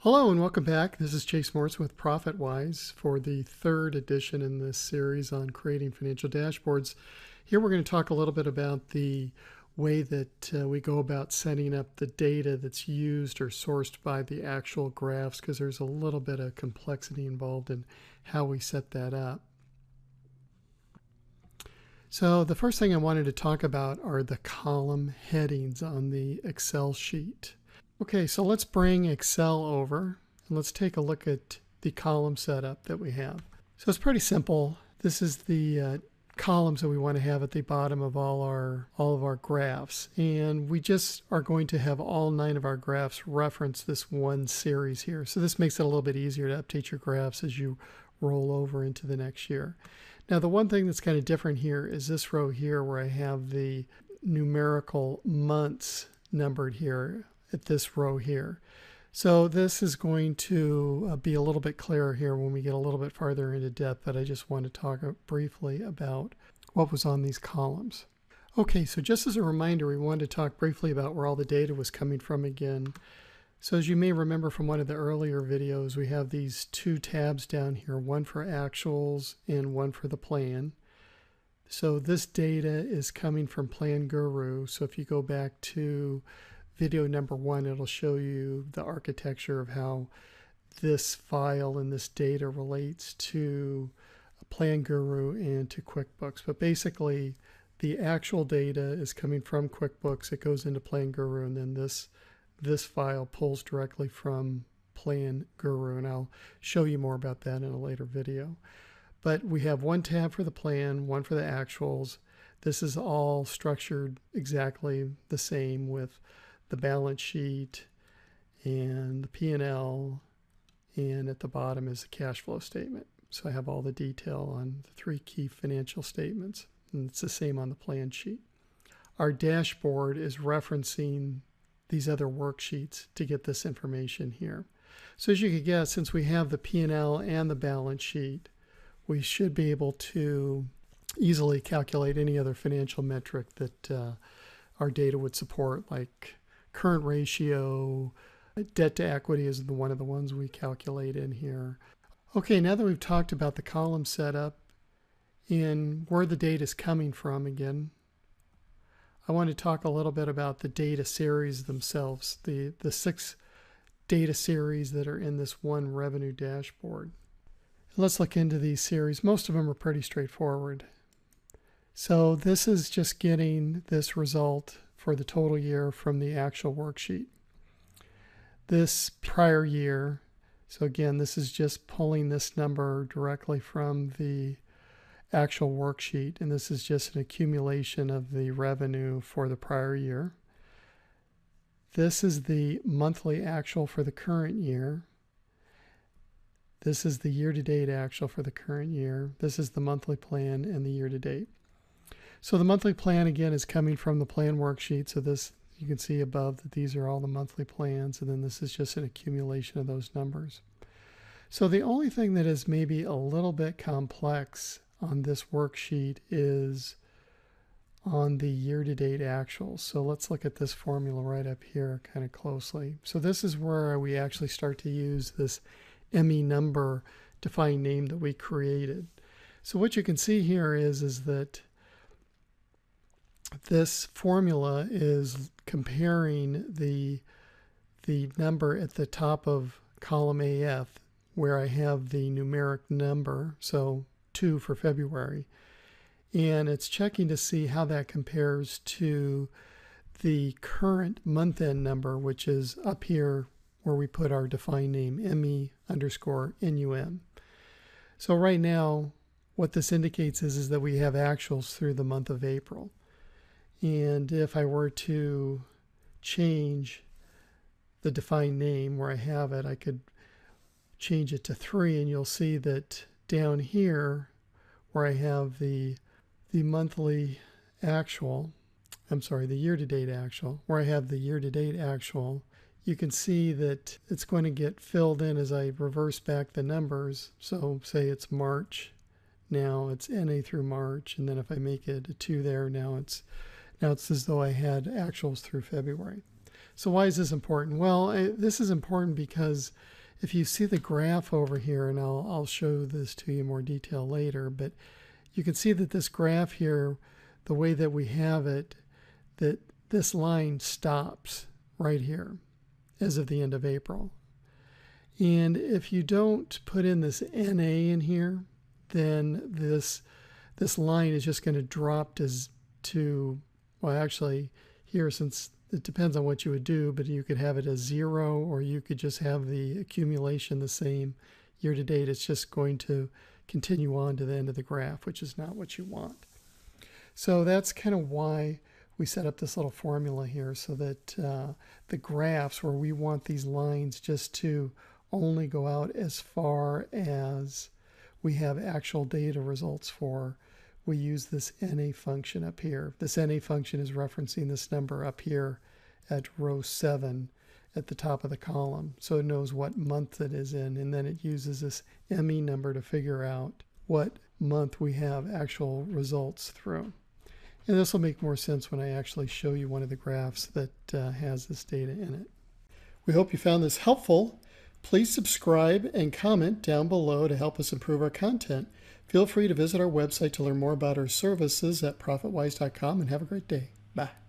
Hello and welcome back. This is Chase Morrison with Profitwyse for the third edition in this series on creating financial dashboards. Here we're going to talk a little bit about the way that we go about setting up the data that's used or sourced by the actual graphs, because there's a little bit of complexity involved in how we set that up. So the first thing I wanted to talk about are the column headings on the Excel sheet. Okay, so let's bring Excel over and let's take a look at the column setup that we have. So it's pretty simple. This is the columns that we want to have at the bottom of all of our graphs, and we just are going to have all 9 of our graphs reference this one series here. So this makes it a little bit easier to update your graphs as you roll over into the next year. Now the one thing that's kind of different here is this row here where I have the numerical months numbered here at this row here. So this is going to be a little bit clearer here when we get a little bit farther into depth, but I just want to talk briefly about what was on these columns. Okay, so just as a reminder, we wanted to talk briefly about where all the data was coming from again. So as you may remember from one of the earlier videos, we have these 2 tabs down here, one for actuals and one for the plan. So this data is coming from PlanGuru. So if you go back to video number 1, it'll show you the architecture of how this file and this data relates to PlanGuru and to QuickBooks. But basically, the actual data is coming from QuickBooks. It goes into PlanGuru, and then this file pulls directly from PlanGuru, and I'll show you more about that in a later video. But we have one tab for the plan, one for the actuals. This is all structured exactly the same with the balance sheet and the P&L, and at the bottom is the cash flow statement. So I have all the detail on the 3 key financial statements, and it's the same on the plan sheet. Our dashboard is referencing these other worksheets to get this information here. So as you can guess, since we have the P&L and the balance sheet, we should be able to easily calculate any other financial metric that our data would support, like current ratio, debt to equity is one of the ones we calculate in here. Okay, now that we've talked about the column setup and where the data is coming from again, I want to talk a little bit about the data series themselves, the 6 data series that are in this one revenue dashboard. Let's look into these series. Most of them are pretty straightforward. So this is just getting this result for the total year from the actual worksheet. This prior year, so again, this is just pulling this number directly from the actual worksheet, and this is just an accumulation of the revenue for the prior year. This is the monthly actual for the current year. This is the year-to-date actual for the current year. This is the monthly plan and the year-to-date. So the monthly plan again is coming from the plan worksheet. So this, you can see above that these are all the monthly plans, and then this is just an accumulation of those numbers. So the only thing that is maybe a little bit complex on this worksheet is on the year-to-date actuals. So let's look at this formula right up here kind of closely. So this is where we actually start to use this ME number defined name that we created. So what you can see here is that this formula is comparing the number at the top of column AF, where I have the numeric number, so 2 for February, and it's checking to see how that compares to the current month-end number, which is up here where we put our defined name, ME_NUM. So right now, what this indicates is that we have actuals through the month of April. And if I were to change the defined name where I have it, I could change it to 3, and you'll see that down here where I have the monthly actual, the year-to-date actual, where I have the year-to-date actual, you can see that it's going to get filled in as I reverse back the numbers. So say it's March, now it's NA through March, and then if I make it a 2 there, now it's as though I had actuals through February. So why is this important? Well, this is important because if you see the graph over here, and I'll show this to you in more detail later, but you can see that this graph here, the way that we have it, that this line stops right here as of the end of April. And if you don't put in this NA in here, then this line is just going to drop to, well, actually here, since it depends on what you would do, but you could have it as 0, or you could just have the accumulation the same year to date. It's just going to continue on to the end of the graph, which is not what you want. So that's kind of why we set up this little formula here, so that the graphs where we want these lines just to only go out as far as we have actual data results for, we use this NA function up here. This NA function is referencing this number up here at row 7 at the top of the column. So it knows what month it is in, and then it uses this ME number to figure out what month we have actual results through. And this will make more sense when I actually show you one of the graphs that has this data in it. We hope you found this helpful. Please subscribe and comment down below to help us improve our content. Feel free to visit our website to learn more about our services at profitwyse.com, and have a great day. Bye.